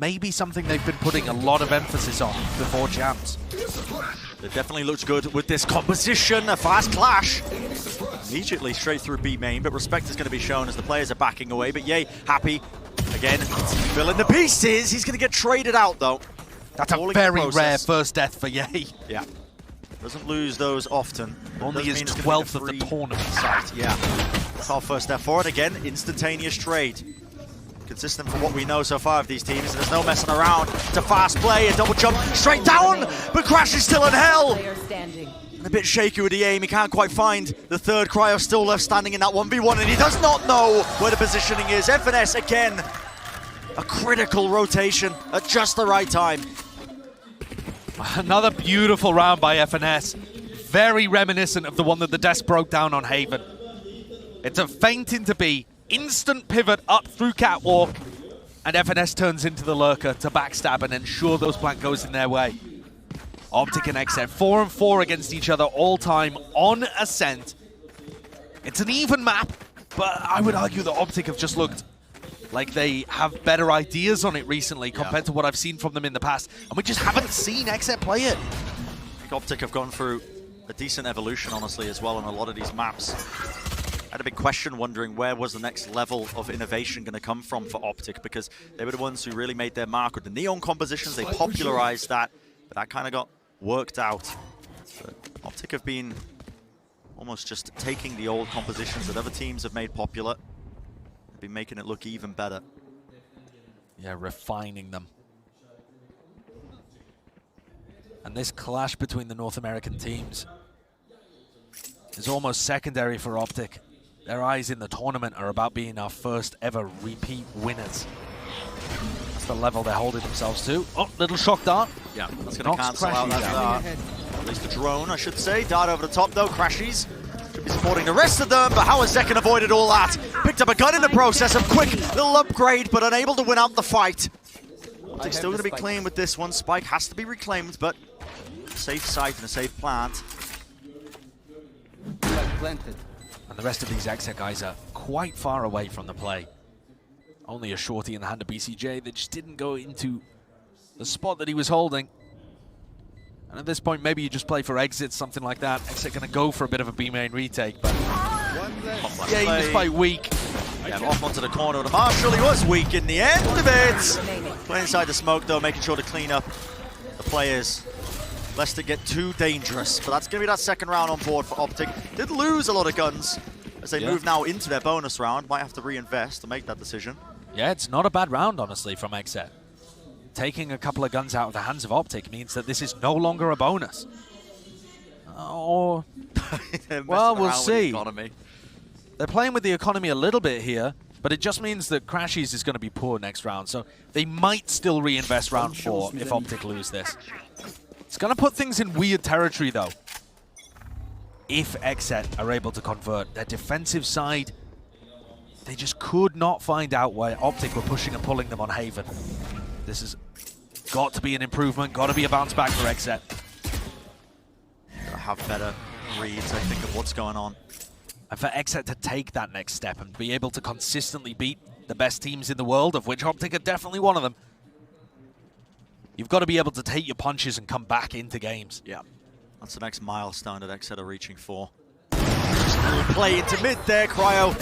maybe something they've been putting a lot of emphasis on before champs. It definitely looks good with this composition, a fast clash. Immediately straight through B main, but respect is going to be shown as the players are backing away. But Ye, happy. Again, filling the pieces. He's going to get traded out, though. That's a very rare first death for Ye. Yeah. Doesn't lose those often. Only his 12th of the tournament. Site. Yeah. That's our first step forward. Again, instantaneous trade. Consistent from what we know so far of these teams. And there's no messing around. It's a fast play, a double jump straight down, but Crash is still in hell. And a bit shaky with the aim. He can't quite find the third. Cryo still left standing in that 1v1, and he does not know where the positioning is. FNS again. A critical rotation at just the right time. Another beautiful round by FNS. Very reminiscent of the one that the desk broke down on Haven. It's a feint into B, instant pivot up through catwalk, and FNS turns into the lurker to backstab and ensure those plant goes in their way. OpTic and Xset 4-4 against each other all time on Ascent. It's an even map, but I would argue that OpTic have just looked like they have better ideas on it recently compared to what I've seen from them in the past. And we just haven't seen Xset play it. I think OpTic have gone through a decent evolution, honestly, as well on a lot of these maps. I had a big question wondering where was the next level of innovation going to come from for OpTic, because they were the ones who really made their mark with the neon compositions. They popularized that, but that kind of got worked out. But OpTic have been almost just taking the old compositions that other teams have made popular, been making it look even better. Yeah, refining them. And this clash between the North American teams is almost secondary for OpTic. Their eyes in the tournament are about being our first ever repeat winners. That's the level they're holding themselves to. Oh, little shock dart. Yeah, that's going to cancel out that dart. At least the drone, I should say. Dart over the top, though. Crashies should be supporting the rest of them, but how has Zekken avoided all that? Picked up a gun in the process, a quick little upgrade, but unable to win out the fight. OpTic's still going to be clean with this one. Spike has to be reclaimed, but safe site and a safe plant. And the rest of these Xset guys are quite far away from the play. Only a shorty in the hand of BCJ that just didn't go into the spot that he was holding. And at this point, maybe you just play for exits, something like that. Xset going to go for a bit of a B main retake, but yeah, he was quite weak. Yeah, off onto the corner of the Marshall. He was weak in the end of it. Play inside the smoke, though, making sure to clean up the players, lest it get too dangerous. But that's going to be that second round on board for OpTic. Did lose a lot of guns as they move now into their bonus round. Might have to reinvest to make that decision. Yeah, it's not a bad round, honestly, from Xset. Taking a couple of guns out of the hands of OpTic means that this is no longer a bonus. Oh, well, we'll see. They're playing with the economy a little bit here, but it just means that Crashies is going to be poor next round, so they might still reinvest round 4 if OpTic lose this. It's going to put things in weird territory, though. If Xset are able to convert their defensive side, they just could not find out why OpTic were pushing and pulling them on Haven. This has got to be an improvement, got to be a bounce back for Xset. Gotta have better reads, I think, of what's going on. And for Xset to take that next step and be able to consistently beat the best teams in the world, of which OpTic are definitely one of them, you've got to be able to take your punches and come back into games. Yeah, that's the next milestone that Xset are reaching for. Just a little play into mid there. Cryo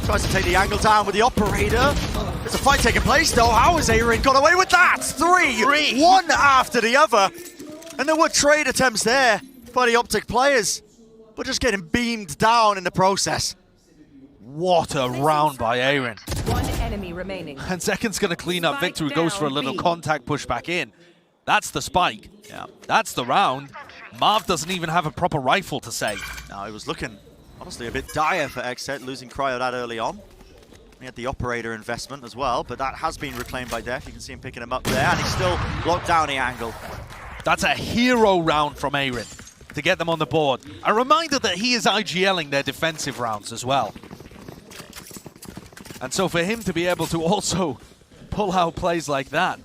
tries to take the angle down with the operator. There's a fight taking place, though. How has Aaron got away with that? Three, one after the other. And there were trade attempts there by the OpTic players, but just getting beamed down in the process. What a round by Aaron. One enemy remaining. And Zekken's going to clean up. Victor goes for a little contact push back in. That's the spike. Yeah, that's the round. Marv doesn't even have a proper rifle to say. No, it was looking honestly a bit dire for Xset, losing Cryo that early on. He had the operator investment as well, but that has been reclaimed by Def. You can see him picking him up there, and he's still locked down the angle. That's a hero round from Aaron to get them on the board. A reminder that he is IGLing their defensive rounds as well. And so for him to be able to also pull out plays like that,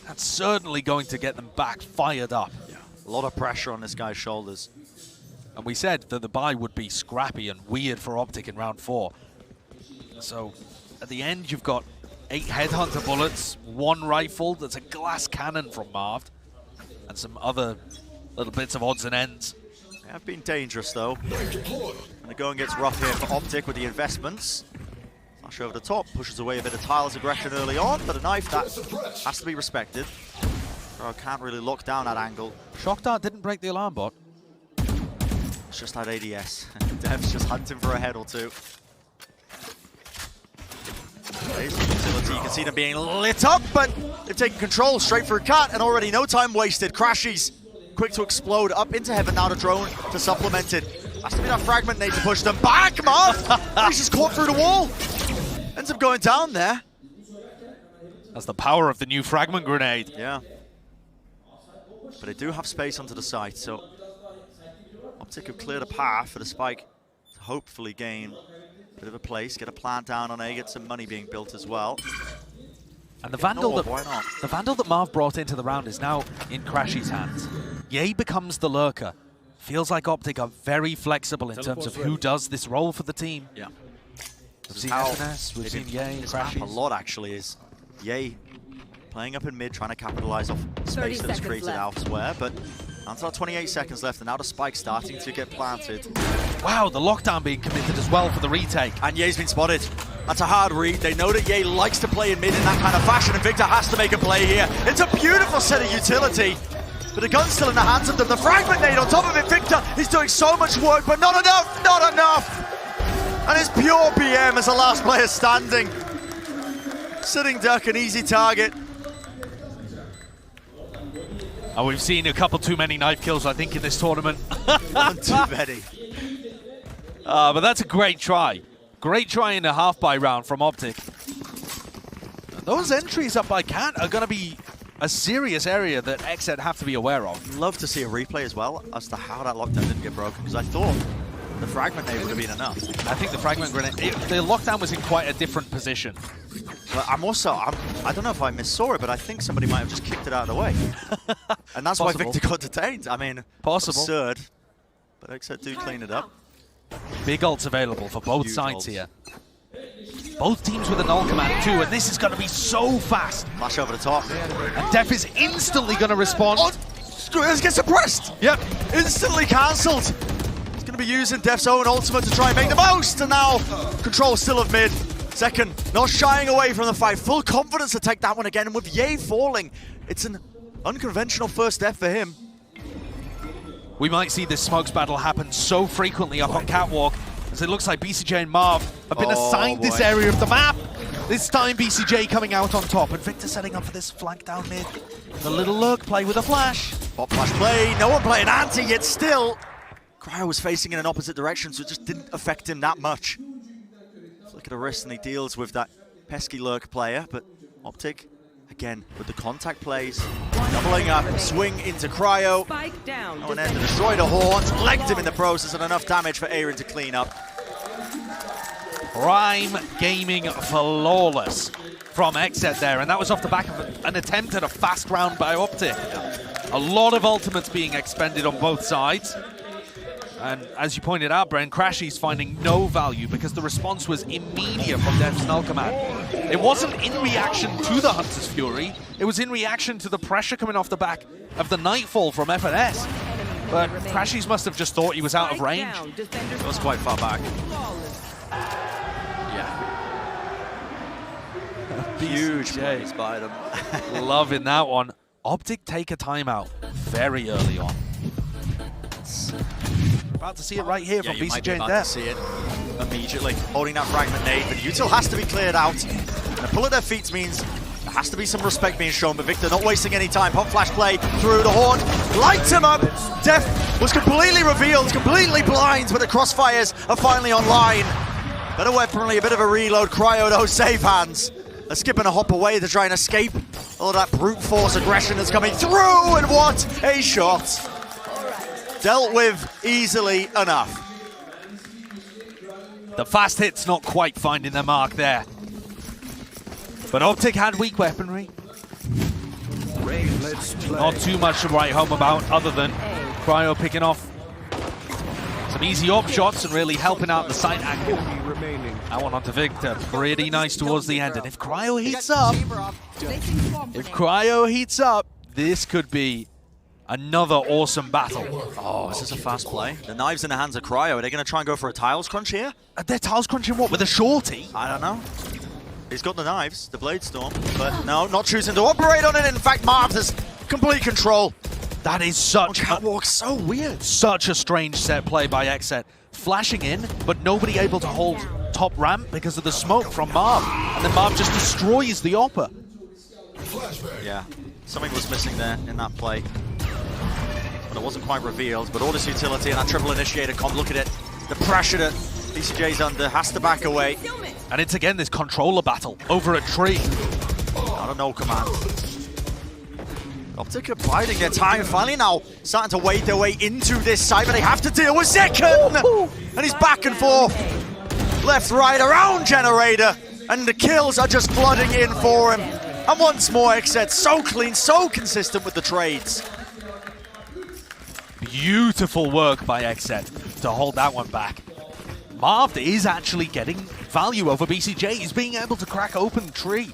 that's certainly going to get them back fired up. Yeah, a lot of pressure on this guy's shoulders. And we said that the bye would be scrappy and weird for OpTic in round 4. So at the end, you've got 8 headhunter bullets, 1 rifle. There's a glass cannon from Marv, and some other little bits of odds and ends. They have been dangerous though. And the going gets rough here for OpTic with the investments. Flash over the top, pushes away a bit of Tyler's aggression early on, but a knife that has to be respected. Cryo can't really lock down that angle. Shock Dart didn't break the alarm bot. It's just that ADS. Dev's just hunting for a head or two. There's the utility. You can see them being lit up, but they've taken control straight for a cut, and already no time wasted. Crashies quick to explode up into heaven. Now the drone to supplement it. Has to be that fragment nade to push them back. Marv! He's just caught through the wall. Ends up going down there. That's the power of the new fragment grenade. Yeah. But they do have space onto the site, so OpTic have cleared a path for the spike to hopefully gain a bit of a place, get a plant down on A, get some money being built as well. And the Vandal, why not? The Vandal that Marv brought into the round is now in Crashy's hands. Ye becomes the lurker. Feels like OpTic are very flexible in terms of who does this role for the team. Yeah. We've seen SNS, we've seen Ye, Crashies. A lot actually is Ye playing up in mid, trying to capitalize off space that is created elsewhere, but until 28 seconds left, and now the spike starting to get planted. Wow, the lockdown being committed as well for the retake. And Ye's been spotted. That's a hard read. They know that Ye likes to play in mid in that kind of fashion, and Victor has to make a play here. It's a beautiful set of utility, but the gun's still in the hands of them. The fragment nade on top of it. Victor is doing so much work, but not enough, not enough. And it's pure BM as the last player standing. Sitting duck, an easy target. Oh, we've seen a couple too many knife kills, I think, in this tournament. Too many. But that's a great try. Great try in the half-buy round from OpTic. Those entries up by Cat are going to be a serious area that Xset have to be aware of. Love to see a replay as well as to how that lockdown didn't get broken, because I thought the fragment nade would have been enough. I think the fragment grenade, the lockdown was in quite a different position. But I don't know if I missaw it, but I think somebody might have just kicked it out of the way. And that's why Victor got detained. I mean, absurd. But Xset do clean it up. Big ults available for both Huge sides ults here. Both teams with a null command too, and this is going to be so fast. Flash over the top. And Def is instantly going to respond. Oh, Screws gets suppressed. Yep. Instantly cancelled. He's going to be using Def's own ultimate to try and make the most. And now, control still of mid. Second, not shying away from the fight. Full confidence to take that one again. And with Ye falling, it's an unconventional first step for him. We might see this smokes battle happen so frequently up on Catwalk, as it looks like BCJ and Marv have been assigned this area of the map. This time BCJ coming out on top, and Victor setting up for this flank down mid. The little lurk play with a flash. Pop flash play, no one playing anti, yet still. Cryo was facing in an opposite direction, so it just didn't affect him that much. Look at the wrist, and he deals with that pesky lurk player, but OpTic, again, with the contact plays, doubling up, swing into Cryo. Spike down. And then to destroy the horns, legged him in the process, and enough damage for Aaron to clean up. Prime gaming flawless from Xset there, and that was off the back of an attempt at a fast round by OpTic. A lot of ultimates being expended on both sides. And as you pointed out, Bren, Crashy's finding no value because the response was immediate from Dev's null command. It wasn't in reaction to the Hunter's Fury, it was in reaction to the pressure coming off the back of the Nightfall from FNS. But Crashy's must have just thought he was out of range. It was quite far back. Yeah. Huge plays by them. Loving that one. OpTic take a timeout very early on. About to see it right here from BCJ and Def. See it immediately, holding that fragment nade, but Util has to be cleared out. And a pull at their feet means there has to be some respect being shown, but Victor not wasting any time. Pop flash play through the horn, lights him up. Def was completely revealed, completely blind, but the crossfires are finally online. Better weaponry, a bit of a reload. Cryo though, safe hands. They're skipping a hop away to try and escape all of that brute force aggression that's coming through, and what a shot. Dealt with easily enough. The fast hit's not quite finding their mark there. But OpTic had weak weaponry. Not too much to write home about other than Cryo picking off some easy op shots and really helping out the side angle. remaining. That one onto Victor, pretty nice towards the end. And if Cryo heats up, this could be another awesome battle. Oh, this is a fast play. The knives in the hands of Cryo. Are they going to try and go for a tiles crunch here? They're tiles crunching what, with a shorty? I don't know. He's got the knives, the Blade Storm, but no, not choosing to operate on it. In fact, Marv has complete control. That is such catwalk, so weird. Such a strange set play by Xset. Flashing in, but nobody able to hold top ramp because of the smoke from Marv. And then Marv just destroys the Oppa. Yeah, something was missing there in that play. But it wasn't quite revealed. But all this utility and that triple initiator comp, look at it. The pressure that BCJ's under, has to back away. And it's again this controller battle over a tree. I don't know, command. OpTic are biding their time, finally now starting to wade their way into this side, but they have to deal with Second! And he's back and forth. Left, right, around Generator. And the kills are just flooding in for him. And once more, Xset so clean, so consistent with the trades. Beautiful work by Xset to hold that one back. Marv is actually getting value over BCJ. He's being able to crack open the tree,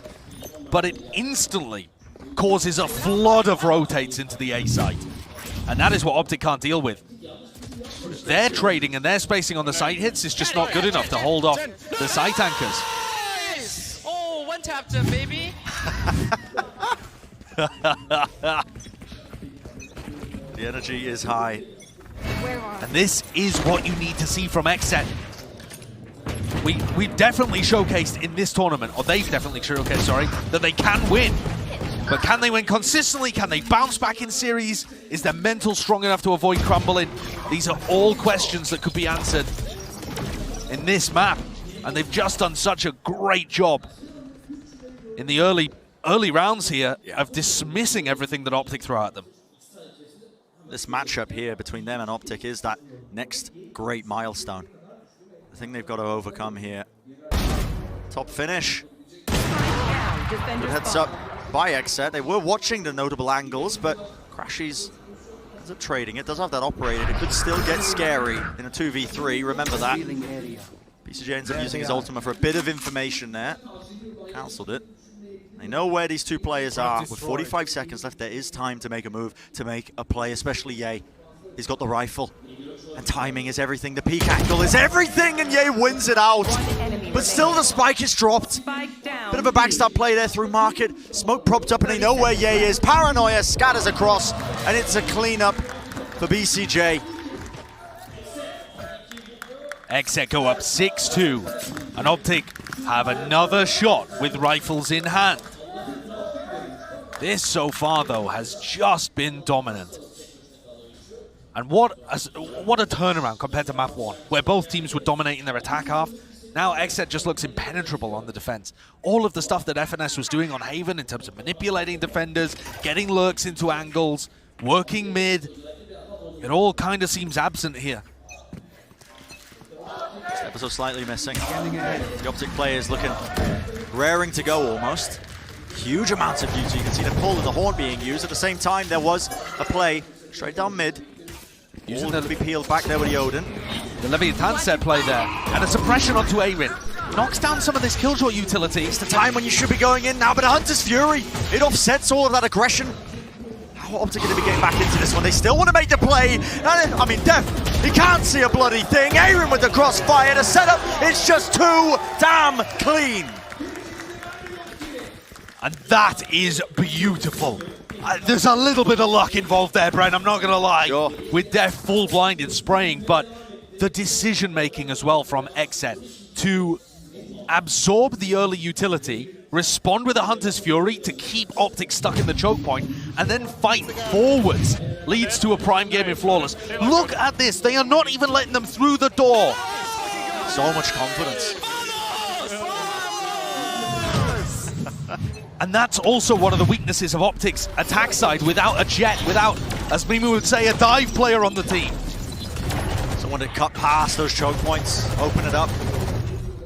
but it instantly causes a flood of rotates into the A site. And that is what OpTic can't deal with. Their trading and their spacing on the site hits is just not good enough to hold off the site anchors. Nice. Oh, one tapped him, baby. The energy is high. And this is what you need to see from Xset. We've definitely showcased in this tournament, or they've definitely showcased, sorry, that they can win. But can they win consistently? Can they bounce back in series? Is their mental strong enough to avoid crumbling? These are all questions that could be answered in this map. And they've just done such a great job in the early rounds here of dismissing everything that OpTic throw at them. This matchup here between them and OpTic is that next great milestone. The thing they've got to overcome here. Top finish. Good heads up by Xset. They were watching the notable angles, but Crashies ends up trading it. Does have that operated. It could still get scary in a 2v3. Remember that. BCJ ends up using his ultimate for a bit of information there. Cancelled it. They know where these two players are. With 45 seconds left, there is time to make a move, to make a play, especially Ye. He's got the rifle. And timing is everything. The peak angle is everything, and Ye wins it out. But still, the spike is dropped. Bit of a backstab play there through market. Smoke propped up, and they know where Ye is. Paranoia scatters across, and it's a cleanup for BCJ. Xset go up 6-2, and OpTic have another shot with rifles in hand. This so far, though, has just been dominant. And what a turnaround compared to map 1, where both teams were dominating their attack half. Now Xset just looks impenetrable on the defense. All of the stuff that FNS was doing on Haven in terms of manipulating defenders, getting lurks into angles, working mid, it all kind of seems absent here. This episode slightly missing. The OpTic players looking raring to go almost. Huge amounts of use. You can see the pull and the horn being used. At the same time, there was a play straight down mid. All to be peeled back there with the Odin. The Leviathan set play there. And a suppression onto Arin. Knocks down some of this killjoy utility. It's the time when you should be going in now, but a Hunter's Fury, it offsets all of that aggression. How OpTic going to be getting back into this one? They still want to make the play. I mean, Def, he can't see a bloody thing. Arin with the crossfire. The setup, it's just too damn clean. And that is beautiful. There's a little bit of luck involved there, Brent, I'm not going to lie. Sure. With Def full blinded spraying, but the decision making as well from Xset to absorb the early utility, respond with a Hunter's Fury to keep OpTic stuck in the choke point, and then fight forwards leads to a prime game in Flawless. Look at this, they are not even letting them through the door. So much confidence. And that's also one of the weaknesses of OpTic's attack side. Without a jet, without, as Mimi would say, a dive player on the team. Someone to cut past those choke points, open it up.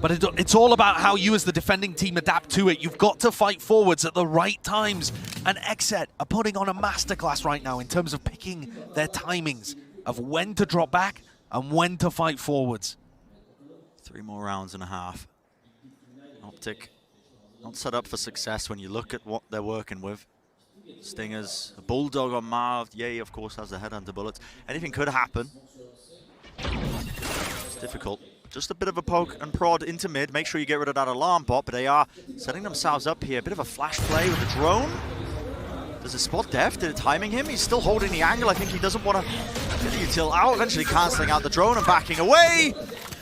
But it's all about how you as the defending team adapt to it. You've got to fight forwards at the right times. And Xset are putting on a masterclass right now in terms of picking their timings of when to drop back and when to fight forwards. 3 more rounds and a half. OpTic not set up for success when you look at what they're working with. Stingers, a Bulldog on Marv. Yay, of course, has the headhunter bullets. Anything could happen. It's difficult. Just a bit of a poke and prod into mid. Make sure you get rid of that alarm bot, but they are setting themselves up here. A bit of a flash play with the drone. Does it spot Def? Did it timing him? He's still holding the angle. I think he doesn't want to get the util out. Eventually cancelling out the drone and backing away.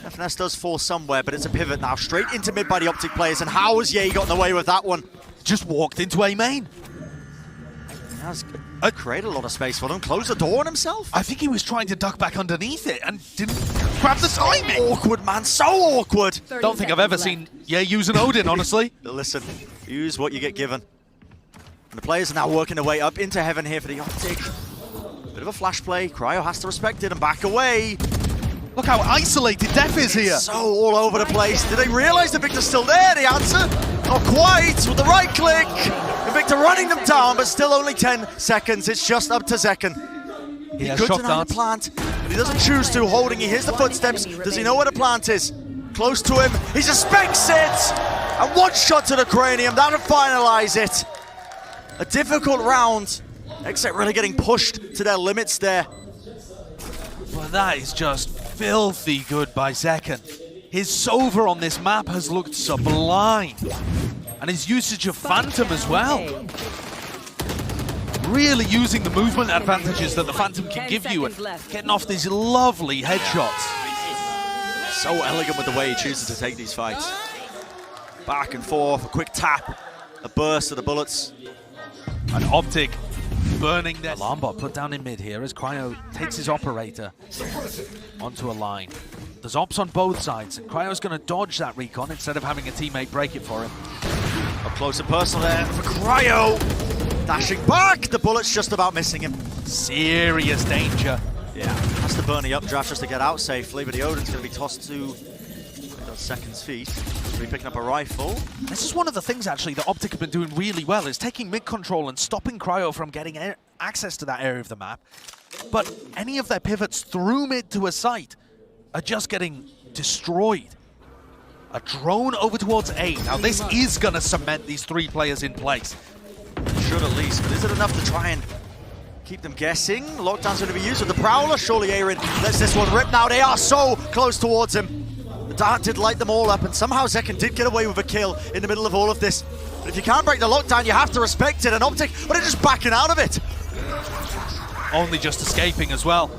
FNS does fall somewhere, but it's a pivot now. Straight into mid by the OpTic players. And how has Ye gotten away with that one? Just walked into A main. Has created a lot of space for them. Closed the door on himself. I think he was trying to duck back underneath it and didn't grab the timing. Awkward, man. So awkward. Don't think I've ever seen Ye use an Odin, honestly. Listen, use what you get given. And the players are now working their way up into heaven here for the OpTic. Bit of a flash play. Cryo has to respect it and back away. Look how isolated Def is here. So all over the place. Did they realize that Victor's still there? The answer, not quite. With the right click. And Victor running them down, but still only 10 seconds. It's just up to Zekken. He could deny the plant, but he doesn't choose to. Holding, he hears the footsteps. Does he know where the plant is? Close to him. He suspects it. And one shot to the cranium. That'll finalize it. A difficult round. Xset really getting pushed to their limits there. Well, that is just filthy good by Zekken. His Sova on this map has looked sublime. And his usage of Phantom as well. Really using the movement advantages that the Phantom can give you and getting off these lovely headshots. So elegant with the way he chooses to take these fights. Back and forth, a quick tap, a burst of the bullets. And OpTic burning their alarm bot put down in mid here as Cryo takes his operator onto a line. There's ops on both sides, and Cryo's going to dodge that recon instead of having a teammate break it for him. Up close and personal there for Cryo. Dashing back, the bullet's just about missing him. Serious danger. Yeah, has to burn the updraft just to get out safely, but the Odin's going to be tossed to Second's feet. He's picking up a rifle. This is one of the things actually that OpTic have been doing really well, is taking mid control and stopping Cryo from getting access to that area of the map. But any of their pivots through mid to a site are just getting destroyed. A drone over towards A. Now this is going to cement these 3 players in place. Should at least, but is it enough to try and keep them guessing? Lockdown's going to be used with the Prowler. Surely Aaron lets this one rip now. They are so close towards him. The dart did light them all up, and somehow Zekken did get away with a kill in the middle of all of this. But if you can't break the lockdown, you have to respect it. And OpTic, but they're just backing out of it. Only just escaping as well.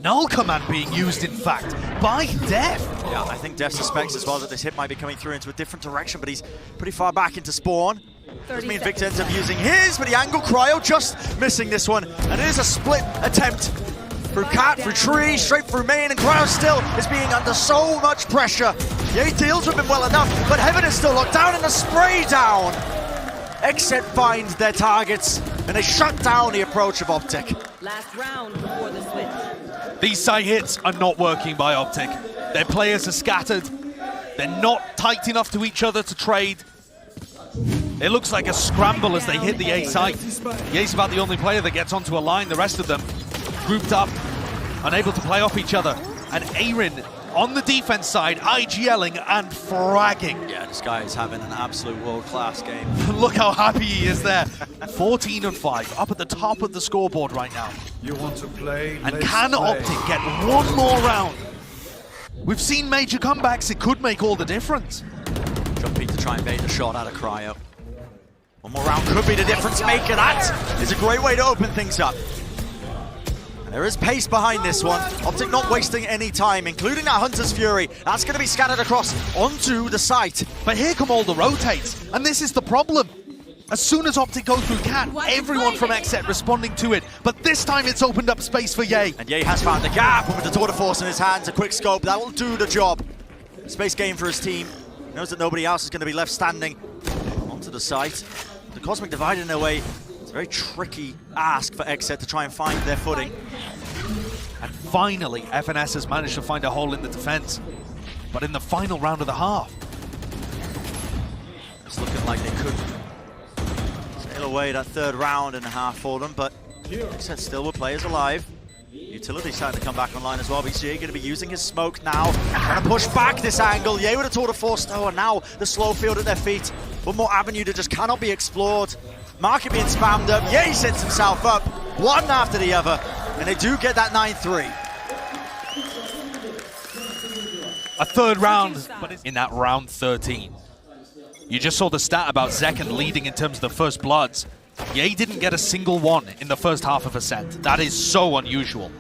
Null command being used, in fact, by Def. Yeah, I think Def suspects as well that this hit might be coming through into a different direction, but he's pretty far back into spawn. Doesn't mean Victor ends up using his, but the angle Cryo just missing this one. And it is a split attempt. Through cat, through tree, straight through main, and Cryo still is being under so much pressure. Yeah, he deals with him well enough, but Heaven is still locked down and a spray down. Xset find their targets, and they shut down the approach of OpTic. Last round before the switch. These side hits are not working by OpTic. Their players are scattered. They're not tight enough to each other to trade. It looks like a scramble as they hit the A site. Ye's about the only player that gets onto a line. The rest of them grouped up, unable to play off each other. And Aaron on the defense side, IGLing and fragging. Yeah, this guy is having an absolute world-class game. Look how happy he is there. 14 and 5, up at the top of the scoreboard right now. You want to play? And can OpTic get one more round? We've seen major comebacks, it could make all the difference. Jump Pete to try and bait a shot out of Cryo. One more round could be the difference maker. That is a great way to open things up. There is pace behind this one. OpTic not wasting any time, including that Hunter's Fury. That's going to be scattered across onto the site. But here come all the rotates, and this is the problem. As soon as OpTic goes through Cat, everyone from Xset responding to it. But this time it's opened up space for Ye. And Ye has found the gap, and with the Tour de Force in his hands, a quick scope, that will do the job. Space game for his team. He knows that nobody else is going to be left standing onto the site. The Cosmic Divide in their way. It's a very tricky ask for Xset to try and find their footing. And finally, FNS has managed to find a hole in the defense. But in the final round of the half, it's looking like they could sail away that third round and a half for them, but Xset still with players alive. Utility starting to come back online as well. VCT going to be using his smoke now. Trying to push back this angle. Ye with a tour de force. Oh, and now the slow field at their feet. One more avenue that just cannot be explored. Market being spammed up. Ye sets himself up. One after the other. And they do get that 9-3. A third round, but in that round 13. You just saw the stat about Zekken leading in terms of the first bloods. Ye didn't get a single one in the first half of Ascent. That is so unusual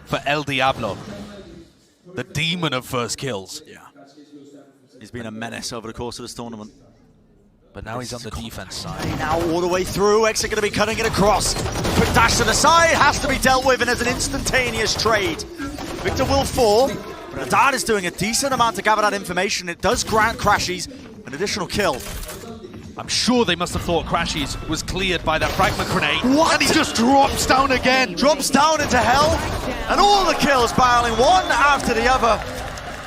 for El Diablo, the demon of first kills. Yeah. He's been a menace over the course of this tournament. But now he's on the defense side. Now all the way through, Xset going to be cutting it across. Quick dash to the side, has to be dealt with, and there's an instantaneous trade. Victor will fall, but Adad is doing a decent amount to gather that information. It does grant Crashies an additional kill. I'm sure they must have thought Crashies was cleared by that fragment grenade. What? And he just drops down again. Drops down into hell, and all the kills barreling one after the other.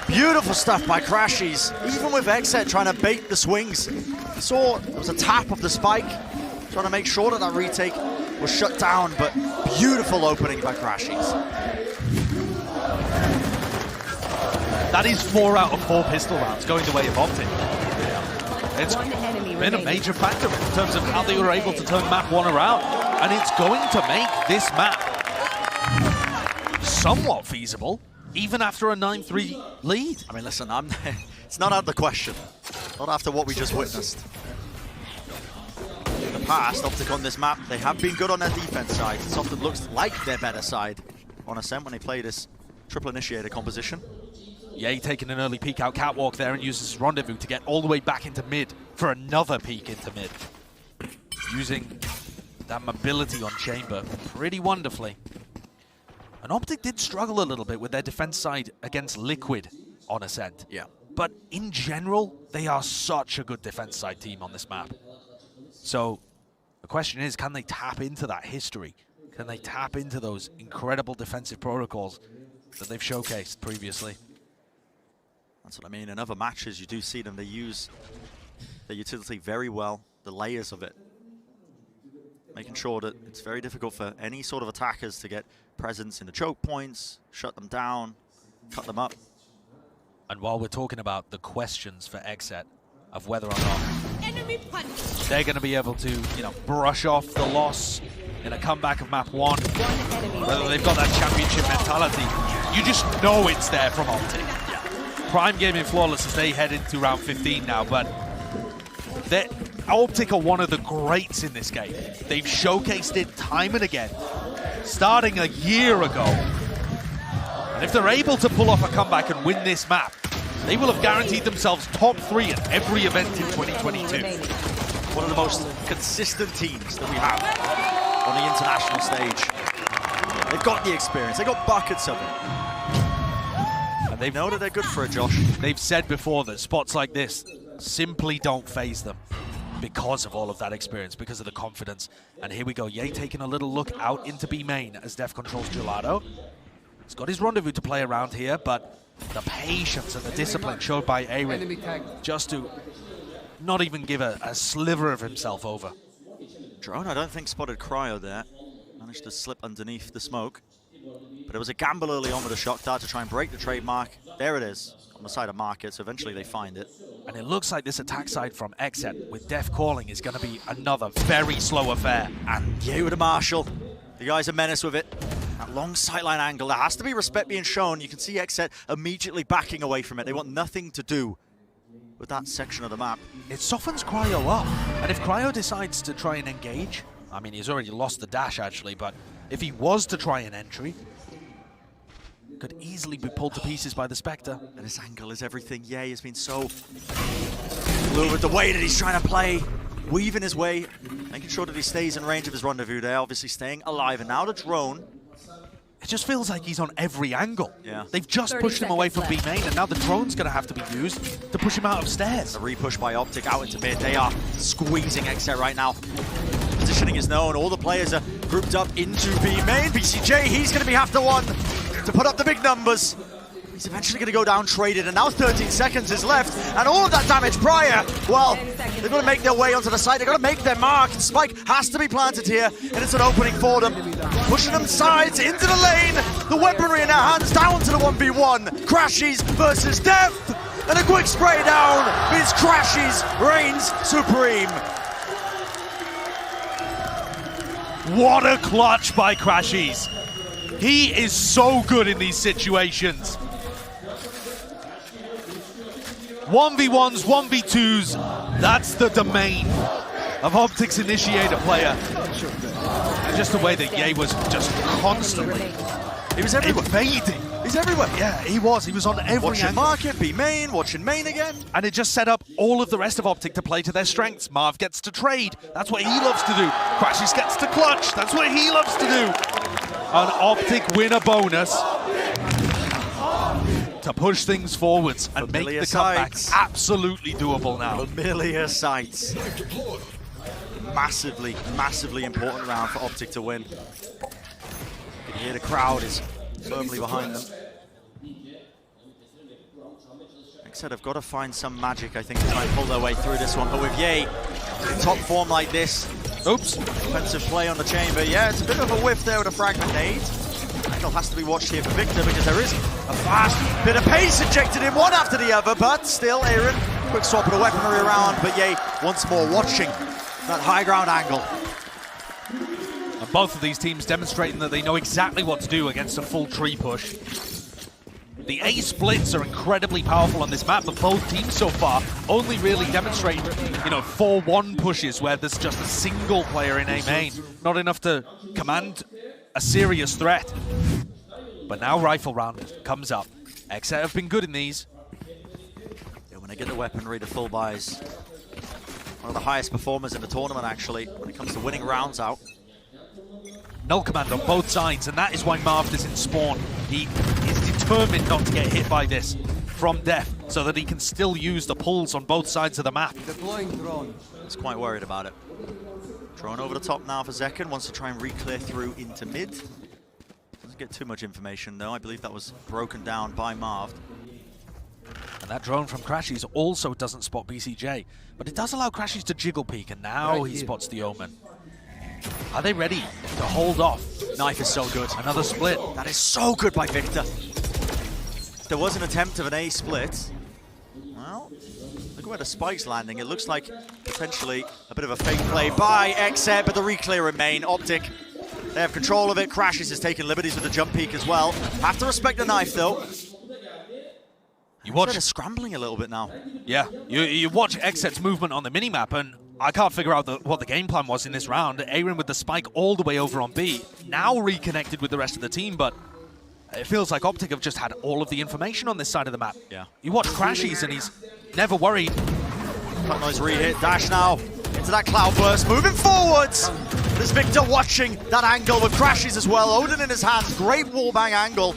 Beautiful stuff by Crashies. Even with Xset trying to bait the swings. You saw there was a tap of the spike, trying to make sure that that retake was shut down, but beautiful opening by Crashies. That is 4 out of 4 pistol rounds going the way of OpTic. It's been a major factor in terms of how they were able to turn map 1 around. And it's going to make this map somewhat feasible, even after a 9-3 lead. I mean, listen, it's not out of the question. Not after what we just witnessed. In the past, OpTic on this map, they have been good on their defense side. It often looks like their better side on Ascent when they play this triple initiator composition. Ye taking an early peek out catwalk there and uses his rendezvous to get all the way back into mid for another peek into mid. Using that mobility on Chamber pretty wonderfully. And OpTic did struggle a little bit with their defense side against Liquid on Ascent. Yeah. But in general, they are such a good defense side team on this map. So the question is, can they tap into that history? Can they tap into those incredible defensive protocols that they've showcased previously? That's what I mean. In other matches, you do see them. They use their utility very well, the layers of it. Making sure that it's very difficult for any sort of attackers to get presence in the choke points, shut them down, cut them up. And while we're talking about the questions for Xset of whether or not they're going to be able to, brush off the loss in a comeback of map 1, whether they've got that championship mentality, you just know it's there from OpTic. Prime Gaming Flawless as they head into round 15 now, but OpTic are one of the greats in this game. They've showcased it time and again, starting a year ago. And if they're able to pull off a comeback and win this map, they will have guaranteed themselves top 3 at every event in 2022. One of the most consistent teams that we have on the international stage. They've got the experience, they've got buckets of it. And they know that they're good for it, Josh. They've said before that spots like this simply don't phase them because of all of that experience, because of the confidence. And here we go, Ye taking a little look out into B main as Def controls Gelato. He's got his rendezvous to play around here, but the patience and the discipline showed by Aaron just to not even give a sliver of himself over. Drone, I don't think spotted Cryo there. Managed to slip underneath the smoke. But it was a gamble early on with a shock dart to try and break the trademark. There it is, on the side of Market, so eventually they find it. And it looks like this attack side from Xset with Def calling is going to be another very slow affair. And Ye with a Marshall. The guy's a menace with it. That long sightline angle, there has to be respect being shown. You can see Xset immediately backing away from it. They want nothing to do with that section of the map. It softens Cryo up. And if Cryo decides to try and engage, I mean, he's already lost the dash actually, but if he was to try an entry, could easily be pulled to pieces by the Spectre. And his angle is everything. Ye has been so fluid, the way that he's trying to play, weaving his way, making sure that he stays in range of his rendezvous there, obviously staying alive. And now the drone. It just feels like he's on every angle. Yeah. They've just pushed him away from B main, and now the drone's going to have to be used to push him out of stairs. A repush by OpTic out into mid. They are squeezing Xset right now. Positioning is known. All the players are grouped up into B main. BCJ, he's going to be have to one to put up the big numbers. He's eventually going to go down traded, and now 13 seconds is left, and all of that damage prior, well, they've got to make their way onto the site, they've got to make their mark. Spike has to be planted here, and it's an opening for them. Pushing them sides into the lane, the weaponry in their hands, down to the 1v1. Crashies versus Death, and a quick spray down means Crashies reigns supreme. What a clutch by Crashies. He is so good in these situations. 1v1s, 1v2s, that's the domain of OpTic's initiator player. And just the way that Ye was just constantly, He was everywhere. invading. He's everywhere. Yeah, he was on every Watching angle. market, be main, watching main again. And it just set up all of the rest of OpTic to play to their strengths. Marv gets to trade, that's what he loves to do. Crashies gets to clutch, that's what he loves to do. An OpTic win a bonus to push things forwards and make the comeback absolutely doable now. Familiar sights. Massively, massively important round for OpTic to win. You can hear the crowd is firmly behind them. Xset have got to find some magic, I think, to try and pull their way through this one. But with Ye in top form like this, Oops. defensive play on the chamber. Yeah, it's a bit of a whiff there with a fragment nade. Angle has to be watched here for Victor because there is a fast bit of pace injected in one after the other, but still Aaron, quick swap of the weaponry around, but Ye once more watching that high ground angle. And both of these teams demonstrating that they know exactly what to do against a full tree push. The A splits are incredibly powerful on this map, but both teams so far only really demonstrate, 4-1 pushes where there's just a single player in A main. Not enough to command a serious threat. But now rifle round comes up. Xset have been good in these. Yeah, when they get the weaponry, the full buys. One of the highest performers in the tournament, actually, when it comes to winning rounds out. Null command on both sides, and that is why Marv doesn't spawn. He is determined not to get hit by this from Death, so that he can still use the pulls on both sides of the map. Deploying drone. He's quite worried about it. Drone over the top now for Zekken, wants to try and re-clear through into mid. Doesn't get too much information though, I believe that was broken down by Marv. And that drone from Crashies also doesn't spot BCJ, but it does allow Crashies to jiggle peek, and now he spots the Omen. Are they ready to hold off? Knife is so good. Another split. That is so good by Victor. There was an attempt of an A split. Well, look at where the spike's landing. It looks like potentially a bit of a fake play by Xset, but the re-clear remain. OpTic, they have control of it. Crashies is taking liberties with the jump peek as well. Have to respect the knife though. You watch Xset is scrambling a little bit now. Yeah, you watch Xset's movement on the minimap, and I can't figure out what the game plan was in this round. Aaron with the spike all the way over on B, now reconnected with the rest of the team, but it feels like OpTic have just had all of the information on this side of the map. Yeah. You watch Crashies, and he's never worried. Cut noise re-hit, dash now into that cloud burst, moving forwards. There's Victor watching that angle with Crashies as well. Odin in his hands, great wallbang angle.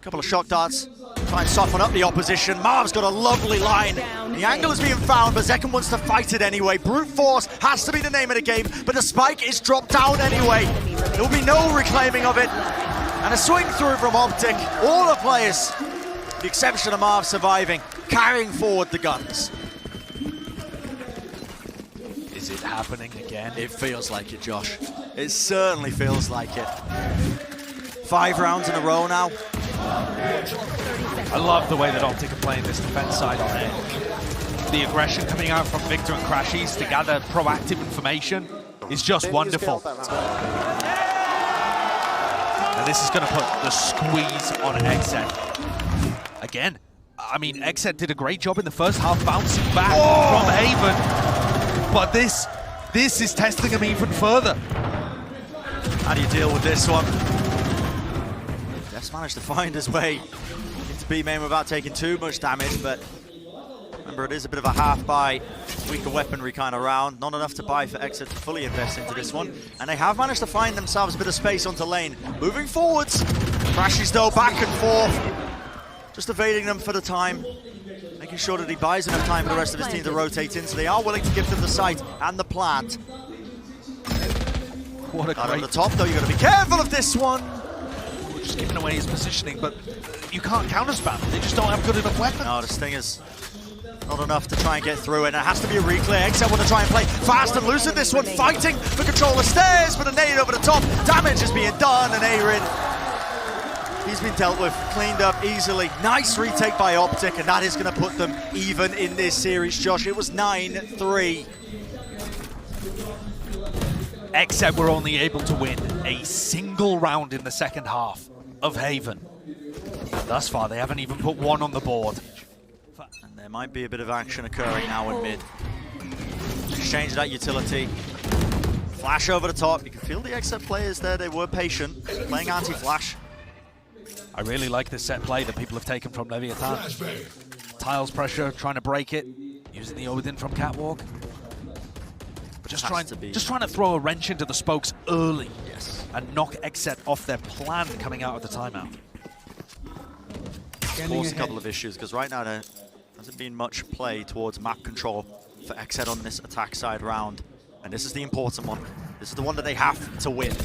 Couple of shock darts, try and soften up the opposition. Marv's got a lovely line. The angle is being found, but Zekken wants to fight it anyway. Brute force has to be the name of the game, but the spike is dropped down anyway. There will be no reclaiming of it. And a swing through from OpTic. All the players, with the exception of Marv, surviving, carrying forward the guns. Is it happening again? It feels like it, Josh. It certainly feels like it. 5 rounds in a row now. I love the way that OpTic are playing this defense side on it. The aggression coming out from Victor and Crashies to gather proactive information is just wonderful. And this is going to put the squeeze on Xset. Again, I mean, Xset did a great job in the first half bouncing back from Haven, but this is testing him even further. How do you deal with this one? Death's managed to find his way into B main without taking too much damage, but remember, it is a bit of a half-buy, weaker weaponry kind of round. Not enough to buy for Xset to fully invest into this one. And they have managed to find themselves a bit of space onto lane. Moving forwards. Crashies though, back and forth. Just evading them for the time. Making sure that he buys enough time for the rest of his team to rotate in. So they are willing to give them the site and the plant. What a Out great... on the top though, you've got to be careful of this one. just giving away his positioning, but you can't counter-spam. They just don't have good enough weapons. No, this thing is not enough to try and get through, and it has to be a reclear. Xset want to try and play fast and loose in this one, fighting for control of the stairs, but a nade over the top. Damage is being done, and Aaron, he's been dealt with, cleaned up easily. Nice retake by OpTic, and that is going to put them even in this series, Josh. It was 9-3. Xset were only able to win a single round in the second half of Haven. And thus far, they haven't even put one on the board. And there might be a bit of action occurring now in mid. Exchange that utility. Flash over the top. You can feel the Xset players there. They were patient, playing anti-flash. I really like this set play that people have taken from Leviathan. Tiles pressure, trying to break it, using the Odin from Catwalk. But just trying to throw a wrench into the spokes early, and knock Xset off their plan coming out of the timeout. Forced a couple of issues, because right now there hasn't been much play towards map control for Xset on this attack side round. And this is the important one. This is the one that they have to win.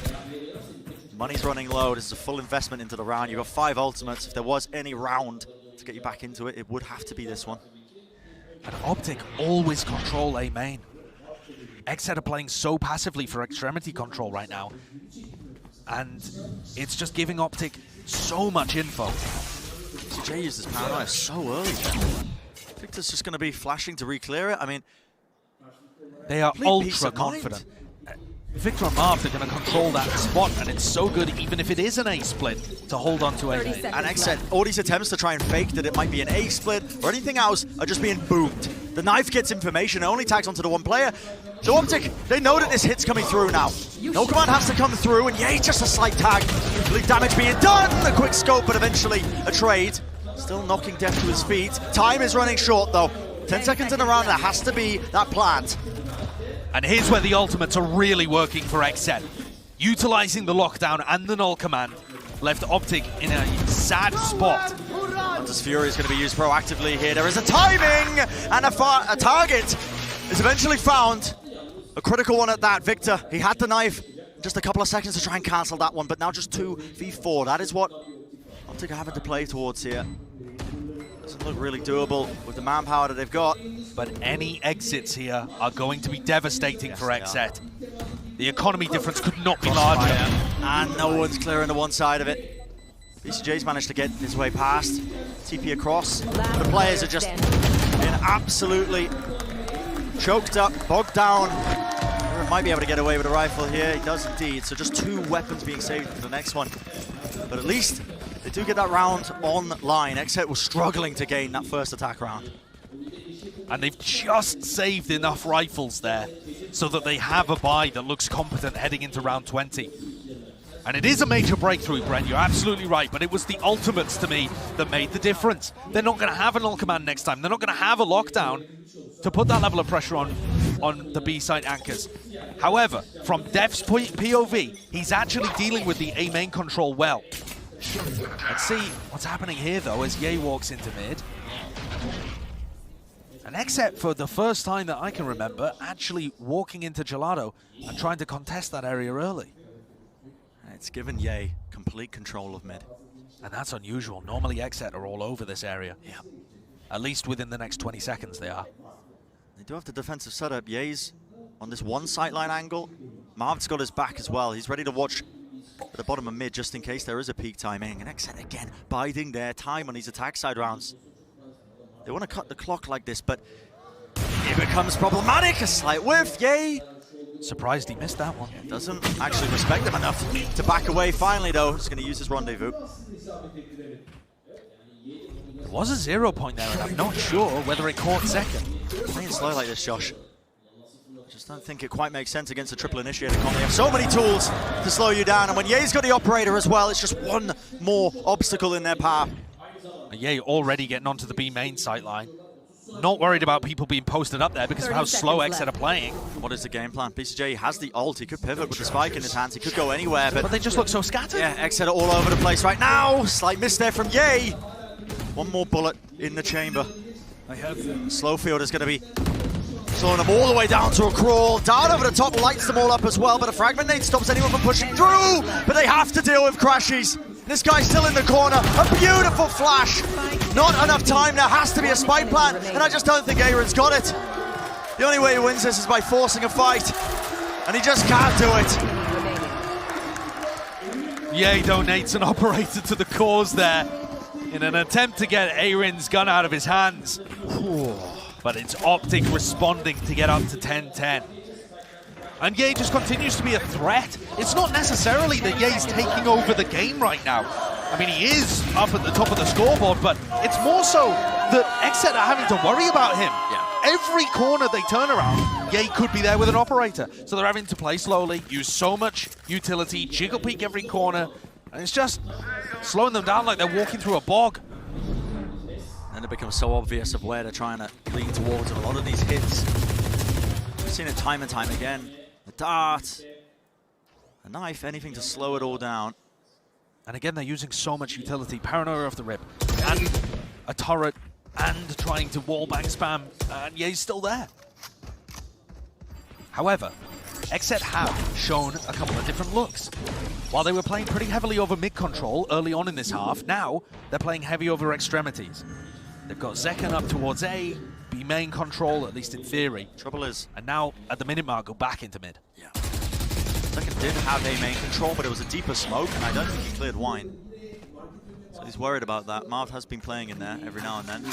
Money's running low. This is a full investment into the round. You've got 5 ultimates. If there was any round to get you back into it, it would have to be this one. And OpTic always control A main. Xset are playing so passively for extremity control right now. And it's just giving OpTic so much info. CJ uses paranoia so early. Victor's just going to be flashing to re-clear it. I mean, they are ultra confident. Victor and Marv are going to control that spot, and it's so good, even if it is an A split, to hold on to A. And Xset, all these attempts to try and fake that it might be an A split or anything else are just being boomed. The knife gets information, it only tags onto the one player. So OpTic, they know that this hit's coming through now. No command has to come through, and yay, just a slight tag. Bleed damage being done, a quick scope, but eventually a trade. Still knocking Death to his feet. Time is running short though. 10 seconds in the round, there has to be that plant. And here's where the ultimates are really working for Xset. Utilizing the lockdown and the null command left OpTic in a sad spot. Hunter's Fury is going to be used proactively here. There is a timing, and a target is eventually found. A critical one at that. Victor, he had the knife. Just a couple of seconds to try and cancel that one, but now just 2v4. That is what OpTic are having to play towards here. Doesn't look really doable with the manpower that they've got. But any exits here are going to be devastating for Xset. The economy difference could not be larger. And no one's clearing the one side of it. VCT's managed to get his way past. TP across. The players are just being absolutely choked up, bogged down. Aaron might be able to get away with a rifle here. He does indeed. So just 2 weapons being saved for the next one. But at least they do get that round online. Xset was struggling to gain that first attack round. And they've just saved enough rifles there so that they have a buy that looks competent heading into round 20. And it is a major breakthrough, Brent, you're absolutely right, but it was the ultimates to me that made the difference. They're not going to have a null command next time. They're not going to have a lockdown to put that level of pressure on the B-side anchors. However, from Dev's POV, he's actually dealing with the A main control well. Let's see what's happening here, though, as Ye walks into mid. And Xset, for the first time that I can remember, actually walking into Gelato and trying to contest that area early. It's given Ye complete control of mid. And that's unusual. Normally Xset are all over this area. Yeah. At least within the next 20 seconds they are. They do have the defensive setup. Ye's on this one sightline angle. Marv's got his back as well. He's ready to watch at the bottom of mid just in case there is a peak timing. And Xset again biding their time on these attack side rounds. They want to cut the clock like this, but it becomes problematic. A slight whiff, Ye. Surprised he missed that one. Doesn't actually respect them enough to back away finally, though. He's going to use his rendezvous. There was a 0 point there, and I'm not sure whether it caught second. Playing slow like this, Josh. Just don't think it quite makes sense against a triple initiator comp. They have so many tools to slow you down, and when Ye's got the operator as well, it's just one more obstacle in their path. Ye already getting onto the B main sightline. Not worried about people being posted up there because of how slow Xset are playing. What is the game plan? BCJ has the ult. He could pivot with the spike in his hands. He could go anywhere, but they just look so scattered. Yeah, Xset are all over the place right now. Slight miss there from Ye. One more bullet in the chamber. Slowfield is going to be slowing them all the way down to a crawl. Down over the top lights them all up as well, but a fragment nade stops anyone from pushing through. But they have to deal with Crashies. This guy's still in the corner. A beautiful flash. Not enough time. There has to be a spike plant, and I just don't think Aaron's got it. The only way he wins this is by forcing a fight, and he just can't do it. Ye donates an operator to the cause there in an attempt to get Aaron's gun out of his hands. But it's OpTic responding to get up to 10-10. And Ye just continues to be a threat. It's not necessarily that Ye's taking over the game right now. I mean, he is up at the top of the scoreboard, but it's more so that Xset are having to worry about him. Yeah. Every corner they turn around, Ye could be there with an operator. So they're having to play slowly, use so much utility, jiggle peek every corner, and it's just slowing them down like they're walking through a bog. And it becomes so obvious of where they're trying to lean towards, and a lot of these hits, we've seen it time and time again. A dart, a knife, anything to slow it all down. And again, they're using so much utility. Paranoia off the rip, and a turret, and trying to wallbang spam, and Ye's still there. However, Xset have shown a couple of different looks. While they were playing pretty heavily over mid control early on in this half, now they're playing heavy over extremities. They've got Zekken up towards A, B main control, at least in theory. Trouble is, And now, at the minute mark, go back into mid. yeah, Zekken did have A main control, but it was a deeper smoke, and I don't think he cleared wine. So he's worried about that. Marv has been playing in there every now and then.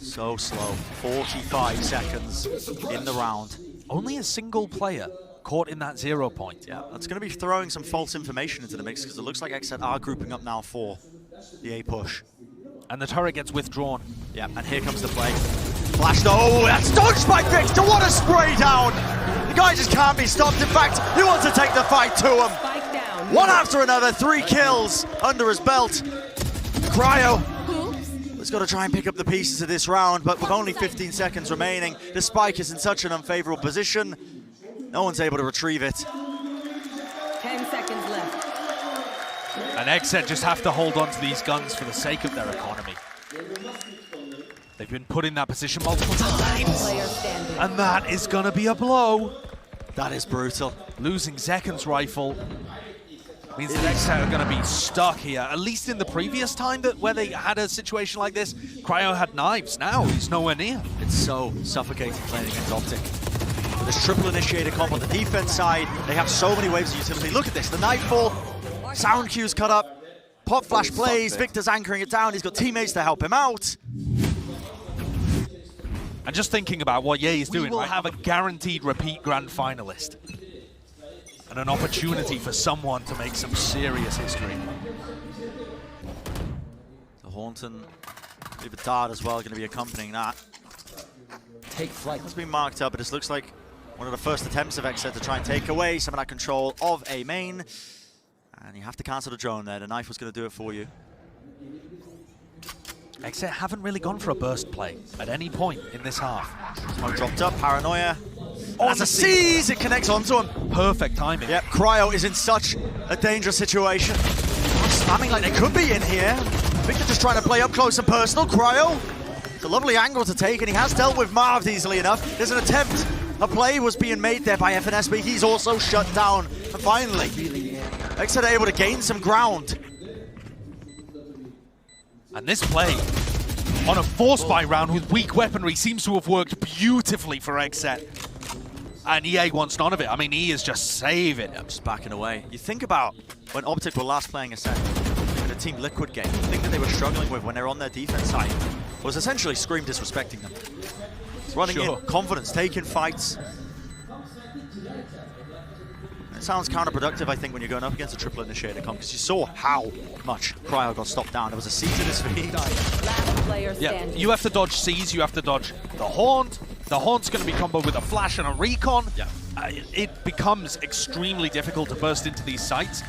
So slow. 45 seconds in the round. Only a single player caught in that 0 point. Yeah, that's going to be throwing some false information into the mix, because it looks like Xset are grouping up now for the A push. And the turret gets withdrawn. Yeah, and here comes the play. Flash, oh, that's dodged by Victor. What a spray down. The guy just can't be stopped. In fact, he wants to take the fight to him. Spike down. One after another, 3 kills under his belt. Cryo has got to try and pick up the pieces of this round, but with only 15 seconds remaining, the spike is in such an unfavorable position. No one's able to retrieve it. 10 seconds left. And Xset just have to hold on to these guns for the sake of their economy. They've been put in that position multiple times. Player standing. And that is going to be a blow. That is brutal. Losing Zekken's rifle means that Xset are going to be stuck here. At least in the previous time where they had a situation like this, Cryo had knives. Now he's nowhere near. It's so suffocating playing against OpTic. With this triple initiator comp on the defense side, they have so many waves of utility. Look at this, the nightfall, sound cues cut up, pop flash plays, Victor's anchoring it down, he's got teammates to help him out. And just thinking about what Ye is doing, we'll have a guaranteed repeat grand finalist. And an opportunity for someone to make some serious history. The Haunton, maybe the dart as well, going to be accompanying that. Take flight. It's been marked up, but it looks like one of the first attempts of Xset to try and take away some of that control of A main. And you have to cancel the drone there. The knife was going to do it for you. Xset haven't really gone for a burst play at any point in this half. Smoke dropped up, Paranoia. As a seize, it connects onto him. Perfect timing. Yep, Cryo is in such a dangerous situation. Spamming like they could be in here. Victor just trying to play up close and personal. Cryo, it's a lovely angle to take, and he has dealt with Marv easily enough. There's an attempt. A play was being made there by FNS, but he's also shut down. And finally, Xset are able to gain some ground. And this play on a force buy round with weak weaponry seems to have worked beautifully for Xset. And EA wants none of it. I mean, he is just saving him. Just backing away. You think about when OpTic were last playing ASCENT in a Team Liquid game, the thing that they were struggling with when they're on their defense side was essentially Scream disrespecting them. Running in, confidence, taking fights. It sounds counterproductive, I think, when you're going up against a triple initiator comp, because you saw how much Cryo got stopped down. There was a siege in his feet. Last player Yeah, standing. you have to dodge C's, you have to dodge the Haunt. The Haunt's going to be comboed with a flash and a recon. Yeah. It becomes extremely difficult to burst into these sites.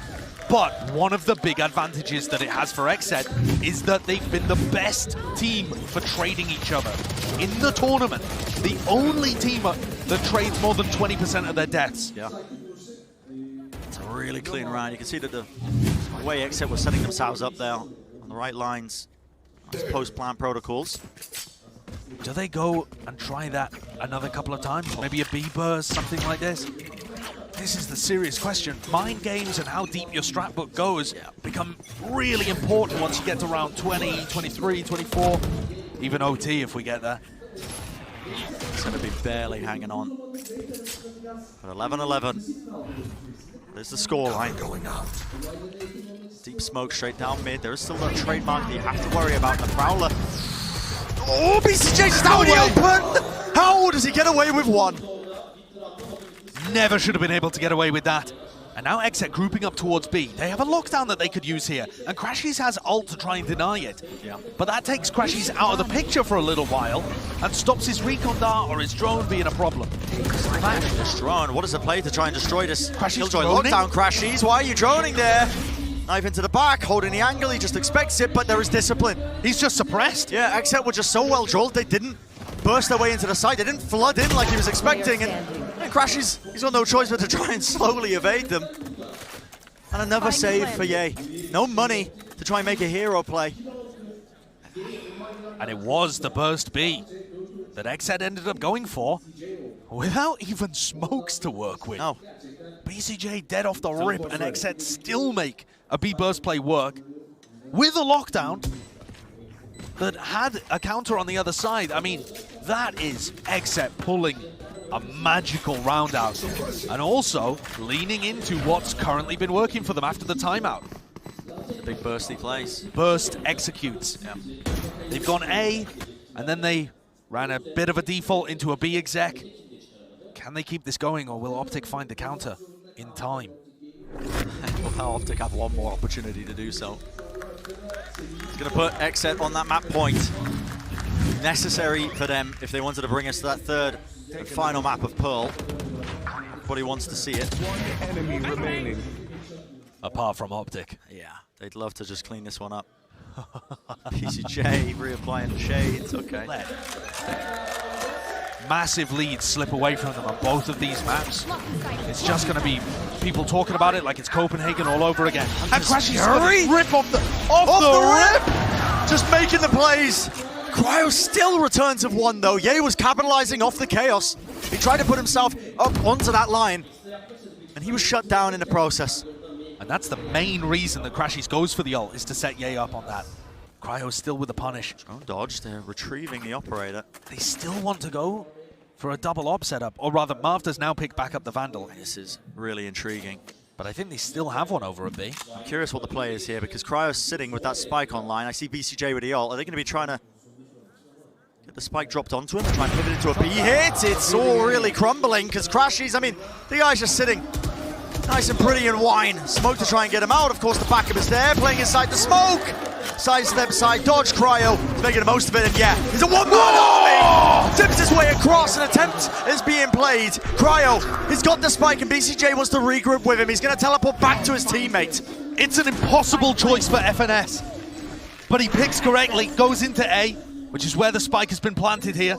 But one of the big advantages that it has for Xset is that they've been the best team for trading each other in the tournament. The only team that trades more than 20% of their deaths. Yeah. It's a really clean round. You can see that the way Xset was setting themselves up there on the right lines, post-plan protocols. Do they go and try that another couple of times? Maybe a B burst, something like this? this is the serious question. Mind games and how deep your strat book goes become really important once you get to round 20, 23, 24, even OT if we get there. It's going to be barely hanging on. But 11-11. There's the scoreline. Deep smoke straight down mid. There is still a trademark that you have to worry about. The Prowler. Oh, BCJ just out in the open! How does he get away with one? Never should have been able to get away with that. And now Xset grouping up towards B. They have a lockdown that they could use here, and Crashies has ult to try and deny it. Yeah. But that takes Crashies out of the picture for a little while and stops his recon dart or his drone being a problem. This drone, what does it play to try and destroy this Crashies Killjoy droning? lockdown? Crashies, why are you droning there? Knife into the back, holding the angle, he just expects it, but there is discipline. He's just suppressed. Yeah, Xset were just so well drilled, they didn't burst their way into the side, they didn't flood in like he was expecting, and Crashies, he's got no choice but to try and slowly evade them. And another save for Ye. No money to try and make a hero play. And it was the burst B that Xset ended up going for without even smokes to work with. No. BCJ dead off the rip, and Xset still make a B burst play work with a lockdown that had a counter on the other side. I mean, that is Xset pulling a magical round out, and also leaning into what's currently been working for them after the timeout. The big bursty plays. Burst executes. Yeah. They've gone A, and then they ran a bit of a default into a B exec. Can they keep this going, or will OpTic find the counter in time? Well, OpTic have one more opportunity to do so. It's going to put Xset on that map point. Necessary for them if they wanted to bring us to that third and final map of Pearl. Everybody wants to see it. One enemy remaining. Apart from OpTic. Yeah, they'd love to just clean this one up. PCJ reapplying the shades, okay. Massive leads slip away from them on both of these maps. It's just going to be people talking about it like it's Copenhagen all over again. And Crashies rip off the rip! Just making the plays. Cryo still returns of one though. Ye was capitalizing off the chaos. He tried to put himself up onto that line, and he was shut down in the process. And that's the main reason that Crashies goes for the ult, is to set Ye up on that. Cryo's still with the punish. Drone dodge, they're retrieving the operator. They still want to go for a double op setup, or rather, Marv does now pick back up the Vandal. This is really intriguing. But I think they still have one over a B. I'm curious what the play is here, because Cryo's sitting with that spike online. I see BCJ with the ult. Are they going to be trying to get the spike dropped onto him and try and pivot into a B hit? It's all really crumbling, because Crashies, I mean, the guy's just sitting nice and pretty in wine. Smoke to try and get him out. Of course, the backup is there, playing inside the smoke. Sidestep, side dodge, Cryo is making the most of it, and yeah, he's a one-man army! Tips his way across, an attempt is being played. Cryo, he's got the spike, and BCJ wants to regroup with him. He's going to teleport back to his teammate. It's an impossible choice for FNS. But he picks correctly, goes into A, which is where the spike has been planted here.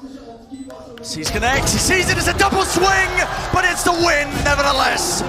Sees connects, he sees it as a double swing, but it's the win nevertheless.